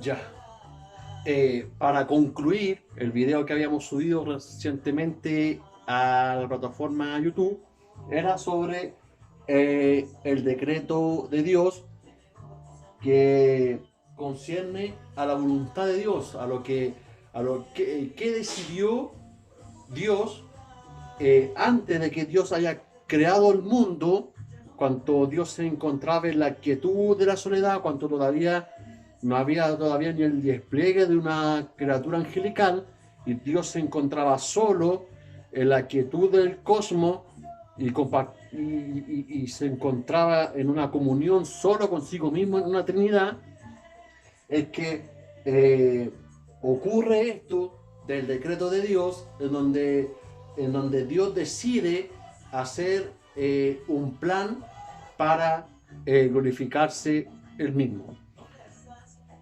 Ya. Para concluir el video que habíamos subido recientemente a la plataforma YouTube, era sobre el decreto de Dios que concierne a la voluntad de Dios, que decidió Dios antes de que Dios haya creado el mundo, cuando Dios se encontraba en la quietud de la soledad, cuando todavía no había todavía ni el despliegue de una criatura angelical, y Dios se encontraba solo en la quietud del cosmos y se encontraba en una comunión solo consigo mismo en una Trinidad. Es que ocurre esto del decreto de Dios, en donde Dios decide hacer un plan para glorificarse el mismo.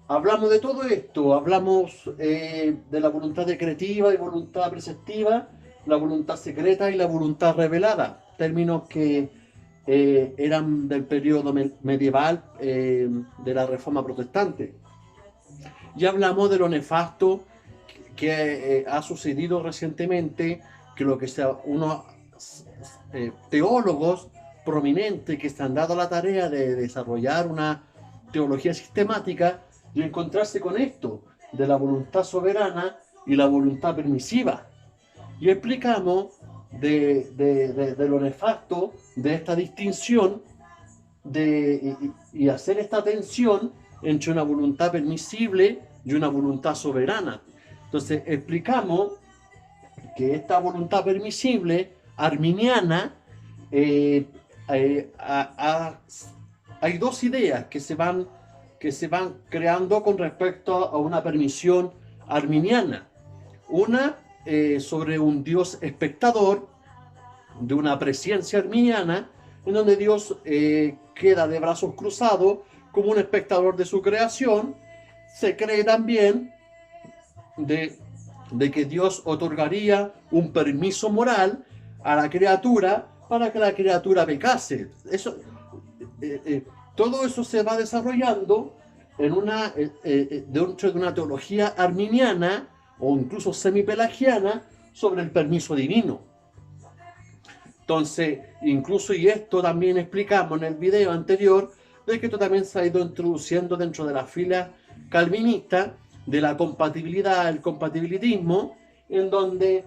Hablamos de todo esto, hablamos de la voluntad decretiva y voluntad preceptiva, la voluntad secreta y la voluntad revelada, términos que eran del periodo medieval de la Reforma Protestante. Ya hablamos de lo nefasto que ha sucedido recientemente, que lo que sea unos teólogos prominentes que se han dado la tarea de desarrollar una teología sistemática y encontrarse con esto de la voluntad soberana y la voluntad permisiva. Y explicamos de lo nefasto de esta distinción y hacer esta tensión entre una voluntad permisible y una voluntad soberana. Entonces explicamos que esta voluntad permisible arminiana, eh, eh, a- a- hay dos ideas que se van creando con respecto a una permisión arminiana. Una sobre un Dios espectador, de una presencia arminiana, en donde Dios queda de brazos cruzados como un espectador de su creación. Se cree también de, de que Dios otorgaría un permiso moral a la criatura para que la criatura pecase. Eh, eh, Todo eso se va desarrollando dentro de una teología arminiana o incluso semipelagiana sobre el permiso divino. Entonces, incluso, y esto también explicamos en el video anterior, de que esto también se ha ido introduciendo dentro de las filas calvinistas de la compatibilidad, el compatibilitismo, en donde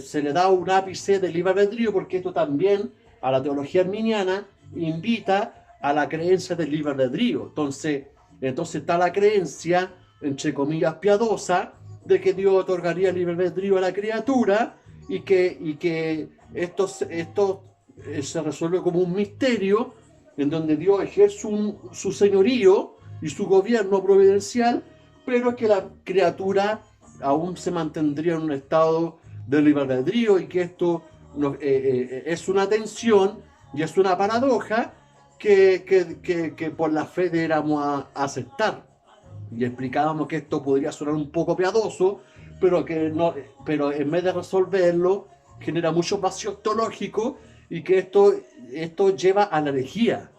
se le da un ápice de libre albedrío, porque esto también a la teología arminiana invita a la creencia del libre albedrío. Entonces está la creencia, entre comillas, piadosa, de que Dios otorgaría libre albedrío a la criatura y que esto se resuelve como un misterio en donde Dios ejerce su señorío y su gobierno providencial, pero que la criatura aún se mantendría en un estado de libre albedrío y que esto es una tensión y es una paradoja que por la fe deberíamos aceptar. Y explicábamos que esto podría sonar un poco piadoso, pero que no, pero en vez de resolverlo, genera muchos vacíos teológicos y que esto lleva a la herejía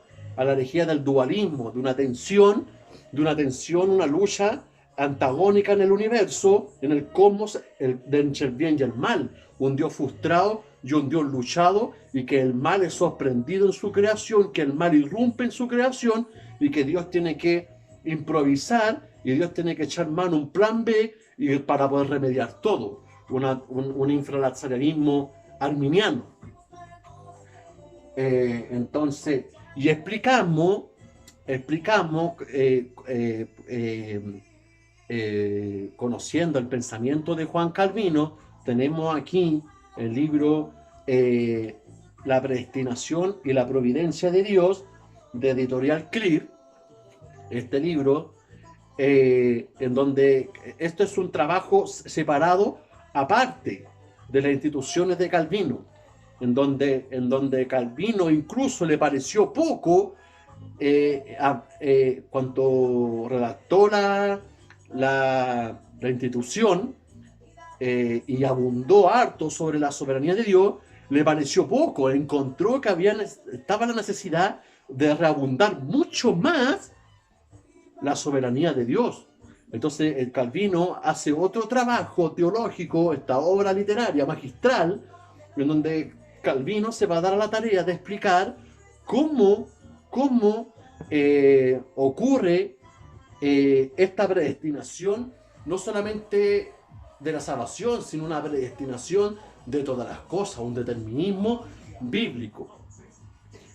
del dualismo, de una tensión, una lucha antagónica en el universo, en el cosmos, de entre el bien y el mal, un Dios frustrado y un Dios luchado, y que el mal es sorprendido en su creación, que el mal irrumpe en su creación, y que Dios tiene que improvisar y Dios tiene que echar mano un plan B para poder remediar todo. Un infralazarismo arminiano. Entonces, y explicamos conociendo el pensamiento de Juan Calvino, tenemos aquí el libro La predestinación y la providencia de Dios, de Editorial Clear. Este libro en donde esto es un trabajo separado, aparte de las instituciones de Calvino, en donde Calvino incluso le pareció poco cuando redactó la institución y abundó harto sobre la soberanía de Dios, le pareció poco, encontró que estaba la necesidad de reabundar mucho más la soberanía de Dios. Entonces el Calvino hace otro trabajo teológico, esta obra literaria magistral, en donde Calvino se va a dar a la tarea de explicar cómo ocurre esta predestinación, no solamente de la salvación, sino una predestinación de todas las cosas, un determinismo bíblico.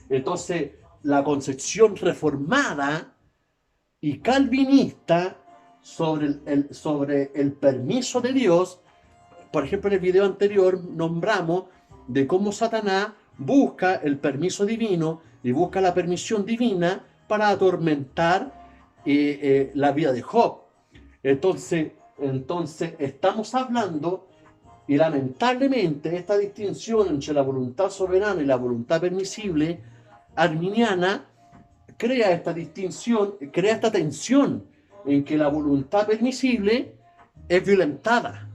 Entonces, la concepción reformada y calvinista sobre el permiso de Dios, por ejemplo, en el video anterior nombramos de cómo Satanás busca el permiso divino y busca la permisión divina para atormentar la vida de Job. Entonces estamos hablando, y lamentablemente esta distinción entre la voluntad soberana y la voluntad permisible arminiana crea esta distinción, crea esta tensión en que la voluntad permisible es violentada.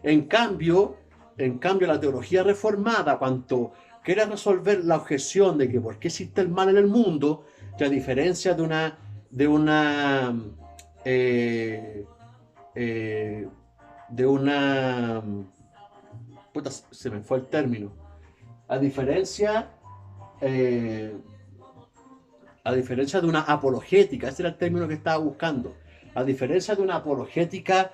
En cambio, la teología reformada, cuando quiere resolver la objeción de que por qué existe el mal en el mundo, que a diferencia de una puta, se me fue el término, a diferencia de una apologética, ese era el término que estaba buscando, a diferencia de una apologética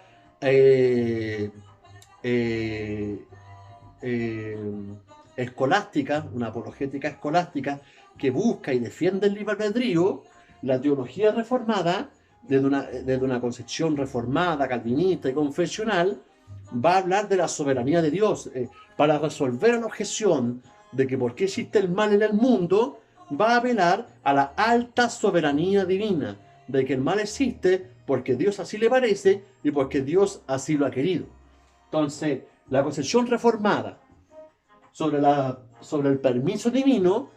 escolástica, una apologética escolástica que busca y defiende el libre albedrío, la teología reformada, desde una concepción reformada, calvinista y confesional, va a hablar de la soberanía de Dios. Para resolver la objeción de que por qué existe el mal en el mundo, va a apelar a la alta soberanía divina, de que el mal existe porque Dios así le parece y porque Dios así lo ha querido. Entonces, la concepción reformada sobre el permiso divino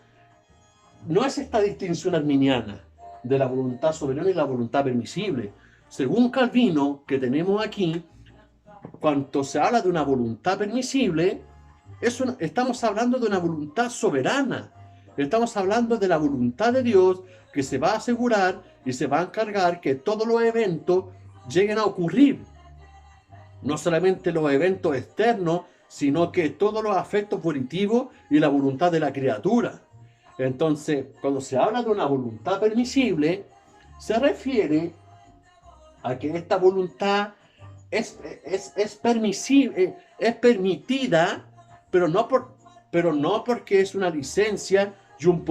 no es esta distinción arminiana de la voluntad soberana y la voluntad permisible. Según Calvino, que tenemos aquí, cuando se habla de una voluntad permisible, estamos hablando de una voluntad soberana. Estamos hablando de la voluntad de Dios que se va a asegurar y se va a encargar que todos los eventos lleguen a ocurrir. No solamente los eventos externos, sino que todos los afectos positivos y la voluntad de la criatura. Entonces, cuando se habla de una voluntad permisible, se refiere a que esta voluntad es permisible, es permitida, pero no porque es una licencia y un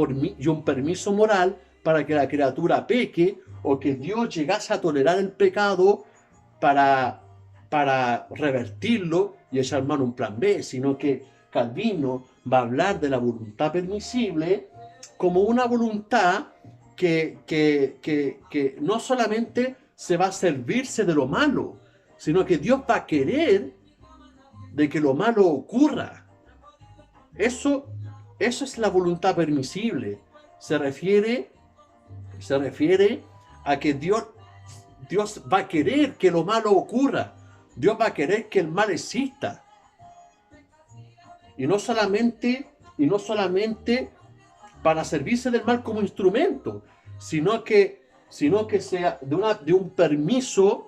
permiso moral para que la criatura peque, o que Dios llegase a tolerar el pecado para revertirlo y echar mano a un plan B, sino que Calvino va a hablar de la voluntad permisible como una voluntad que no solamente se va a servirse de lo malo, sino que Dios va a querer de que lo malo ocurra. Eso es la voluntad permisible. Se refiere a que Dios va a querer que lo malo ocurra. Dios va a querer que el mal exista. Y no solamente para servirse del mal como instrumento, sino que sea de un permiso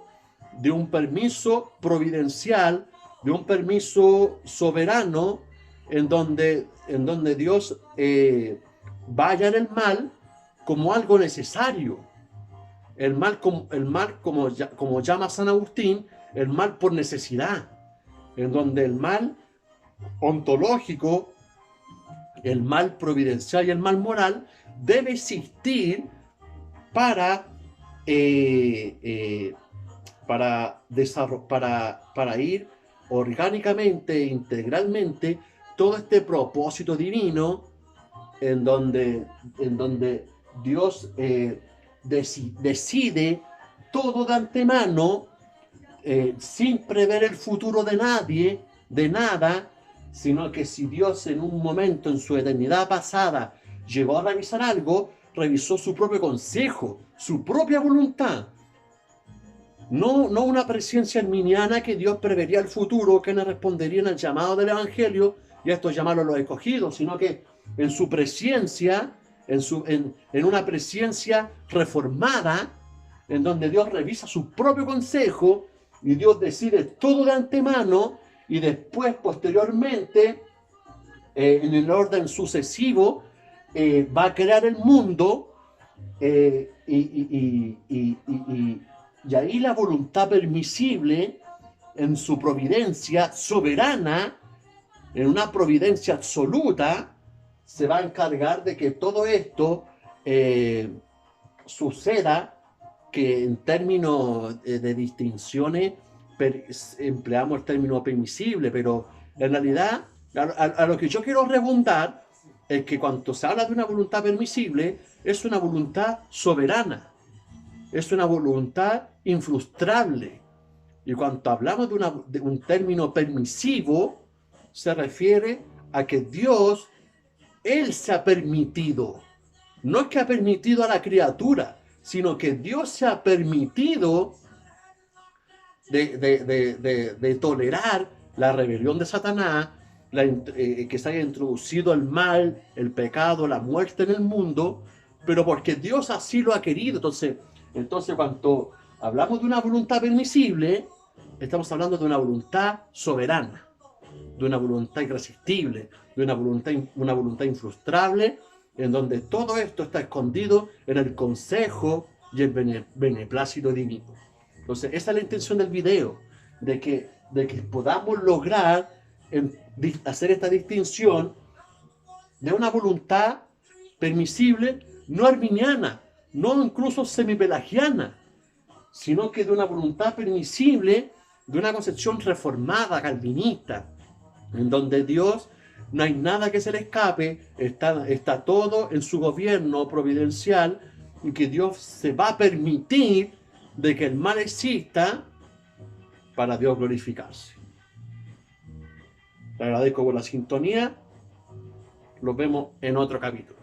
providencial, de un permiso soberano, en donde Dios vaya en el mal como algo necesario. El mal como llama San Agustín, el mal por necesidad, en donde el mal ontológico, el mal providencial y el mal moral debe existir para ir orgánicamente e integralmente todo este propósito divino en donde Dios decide todo de antemano, sin prever el futuro de nadie, de nada, sino que si Dios en un momento en su eternidad pasada llegó a revisar algo, revisó su propio consejo, su propia voluntad. No una presencia arminiana que Dios prevería el futuro, que no responderían al llamado del Evangelio y a estos llamados los escogidos, sino que en su presencia en una presencia reformada, en donde Dios revisa su propio consejo y Dios decide todo de antemano y después, posteriormente, en el orden sucesivo, va a crear el mundo y ahí la voluntad permisible en su providencia soberana, en una providencia absoluta, se va a encargar de que todo esto suceda, que en términos de distinciones empleamos el término permisible, pero en realidad a lo que yo quiero redundar es que cuando se habla de una voluntad permisible, es una voluntad soberana, es una voluntad infrustrable. Y cuando hablamos de un término permisivo, se refiere a que Dios, Él se ha permitido, no es que ha permitido a la criatura, sino que Dios se ha permitido de tolerar la rebelión de Satanás, que se haya introducido el mal, el pecado, la muerte en el mundo, pero porque Dios así lo ha querido. Entonces cuando hablamos de una voluntad permisible, estamos hablando de una voluntad soberana, de una voluntad irresistible, de una voluntad infrustrable, en donde todo esto está escondido en el consejo y el beneplácito divino. Entonces, esa es la intención del video, de que podamos lograr hacer esta distinción de una voluntad permisible, no arminiana, no incluso semipelagiana, sino que de una voluntad permisible, de una concepción reformada, calvinista, en donde Dios no hay nada que se le escape, está todo en su gobierno providencial, y que Dios se va a permitir de que el mal exista para Dios glorificarse. Te agradezco por la sintonía. Los vemos en otro capítulo.